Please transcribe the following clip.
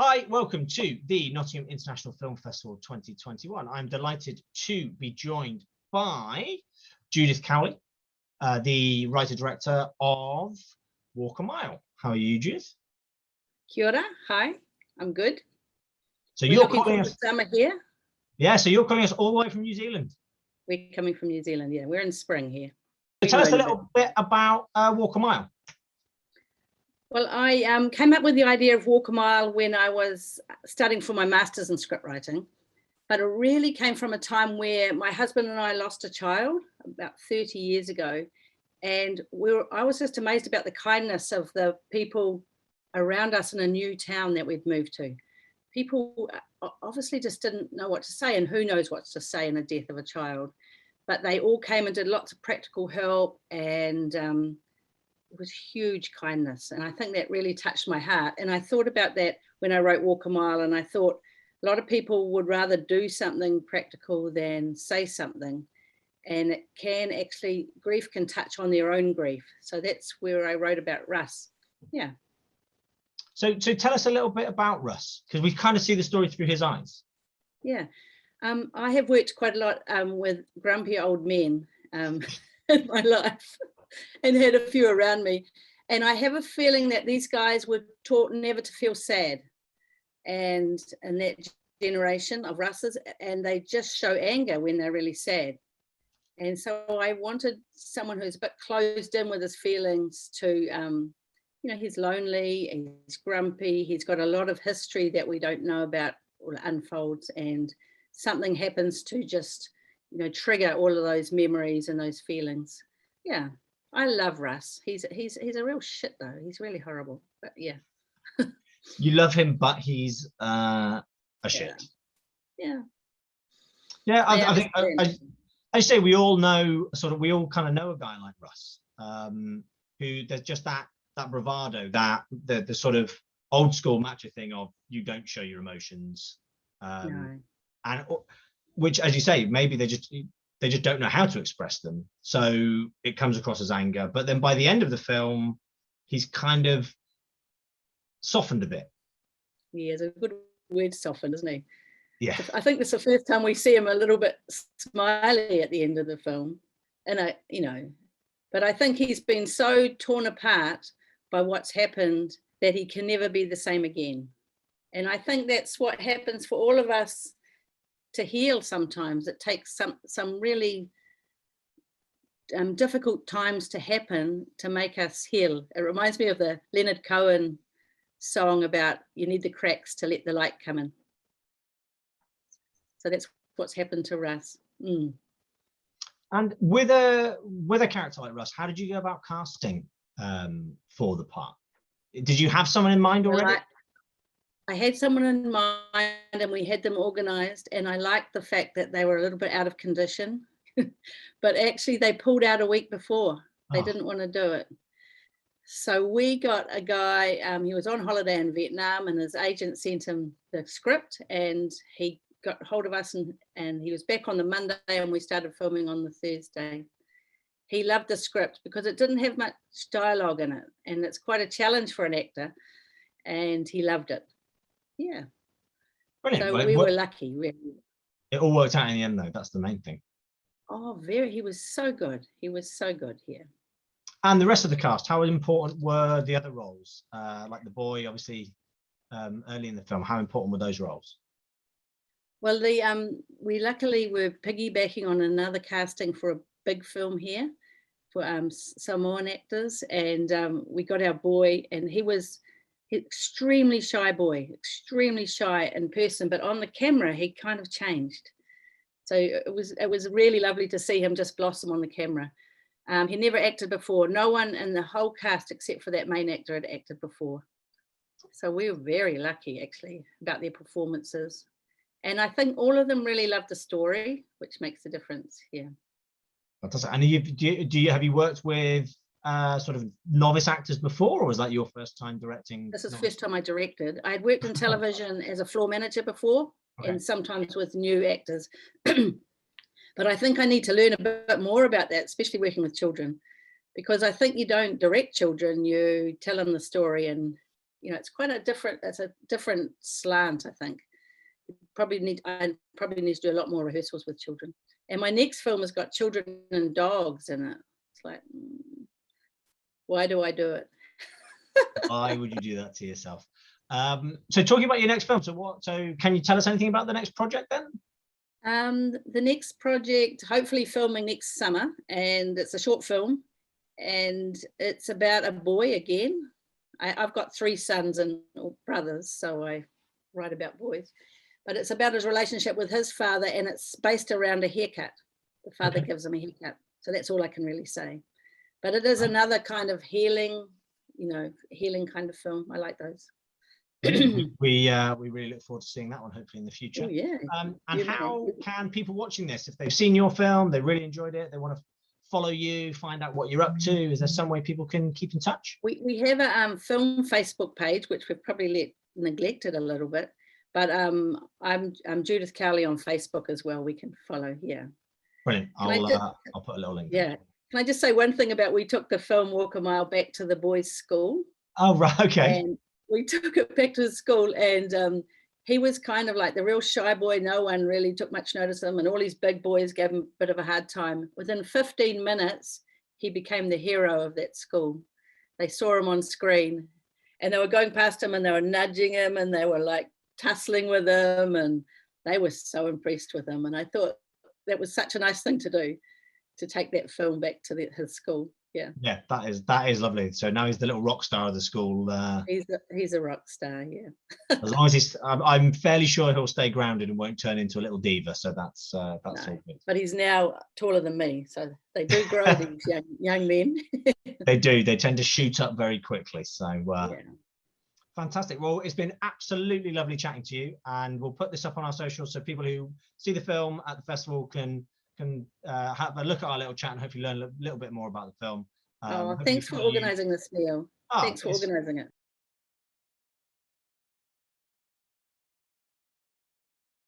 Hi, welcome to the Nottingham International Film Festival 2021. I'm delighted to be joined by Judith Cowley, the writer-director of Walk a Mile. How are you, Judith? Kia ora, hi, I'm good. So We're you're looking calling forward us, to summer here. yeah, so you're calling us all the way from New Zealand. We're coming from New Zealand, yeah, we're in spring here. So tell us a little bit about Walk a Mile. Well, I came up with the idea of Walk a Mile when I was studying for my master's in script writing, but it really came from a time where my husband and I lost a child about 30 years ago. And I was just amazed about the kindness of the people around us in a new town that we'd moved to. People obviously just didn't know what to say, and who knows what to say in the death of a child. But they all came and did lots of practical help, and it was huge kindness. And I think that really touched my heart. And I thought about that when I wrote Walk a Mile, and I thought a lot of people would rather do something practical than say something. And it can actually, grief can touch on their own grief. So that's where I wrote about Russ. Yeah. So tell us a little bit about Russ, because we kind of see the story through his eyes. Yeah. I have worked quite a lot with grumpy old men in my life and had a few around me. And I have a feeling that these guys were taught never to feel sad. And that generation of Russes, and they just show anger when they're really sad. And so I wanted someone who's a bit closed in with his feelings to, he's lonely, he's grumpy, he's got a lot of history that we don't know about or unfolds, and something happens to just, trigger all of those memories and those feelings. Yeah, I love Russ. He's a real shit though. He's really horrible, but yeah. You love him, but he's a shit. Yeah. Yeah, I think I say we all know, we all kind of know a guy like Russ, who there's just that bravado, that the sort of old school macho thing of you don't show your emotions, No. and which, as you say, maybe they just don't know how to express them, so it comes across as anger. But then by the end of the film, he's kind of softened a bit. He has a good word, softened, isn't he? Yeah. I think it's the first time we see him a little bit smiley at the end of the film. And but I think he's been so torn apart by what's happened that he can never be the same again. And I think that's what happens for all of us to heal sometimes. It takes some really difficult times to happen to make us heal. It reminds me of the Leonard Cohen song about you need the cracks to let the light come in. So that's what's happened to Russ. Mm. And with a character like Russ, how did you go about casting for the part? Did you have someone in mind already? Well, I had someone in mind, and we had them organised, and I liked the fact that they were a little bit out of condition, but actually they pulled out a week before. They didn't want to do it. So we got a guy, he was on holiday in Vietnam, and his agent sent him the script, and he got hold of us, and he was back on the Monday, and we started filming on the Thursday. He loved the script because it didn't have much dialogue in it, and it's quite a challenge for an actor, and he loved it. Yeah. Brilliant. So we were lucky, really. It all worked out in the end, though. That's the main thing. Oh, he was so good. He was so good here. And the rest of the cast, how important were the other roles? Like the boy, obviously, early in the film, how important were those roles? Well, we luckily were piggybacking on another casting for a big film here for Samoan actors, and we got our boy, and he was extremely shy boy, extremely shy in person, but on the camera he kind of changed. So it was really lovely to see him just blossom on the camera. He never acted before. No one in the whole cast except for that main actor had acted before. So we were very lucky actually about their performances. And I think all of them really loved the story, which makes a difference. Yeah. Fantastic. And have you worked with sort of novice actors before, or was that your first time directing? This is the first time I directed. I had worked in television as a floor manager before, and sometimes with new actors. But I think I need to learn a bit more about that, especially working with children, because I think you don't direct children, you tell them the story and you know, it's quite a different, it's a different slant, I think. I probably need to do a lot more rehearsals with children. And my next film has got children and dogs in it. It's like, why do I do it? Why would you do that to yourself? So talking about your next film, so can you tell us anything about the next project then? The next project, hopefully filming next summer, and it's a short film, and it's about a boy again. I've got 3 sons and brothers, so I write about boys, but it's about his relationship with his father, and it's based around a haircut. The father gives him a haircut, so that's all I can really say. But it is another kind of healing, you know, healing kind of film. I like those. we really look forward to seeing that one, hopefully in the future. Oh, yeah. And how can people watching this, if they've seen your film, they really enjoyed it, they want to follow you, find out what you're up to, is there some way people can keep in touch? We have a film Facebook page, which we've probably neglected a little bit, but I'm Judith Cowley on Facebook as well. We can follow here. Brilliant. I'll put a little link. Yeah. Can I just say one thing about, we took the film Walk a Mile back to the boys' school. Oh, right. Okay. And we took it back to the school, and he was kind of like the real shy boy. No one really took much notice of him, and all these big boys gave him a bit of a hard time. Within 15 minutes, he became the hero of that school. They saw him on screen, and they were going past him, and they were nudging him, and they were like tussling with him, and they were so impressed with him. And I thought that was such a nice thing to do, to take that film back to his school. Yeah. Yeah, that is lovely. So now he's the little rock star of the school. He's a rock star, yeah. As long as I'm fairly sure he'll stay grounded and won't turn into a little diva. So that's all good. But he's now taller than me, so they do grow these young men. They do. They tend to shoot up very quickly. So Yeah. Fantastic. Well, it's been absolutely lovely chatting to you, and we'll put this up on our socials so people who see the film at the festival can have a look at our little chat and hopefully learn a little bit more about the film. Thanks for organising this, Neil. Thanks for organising it.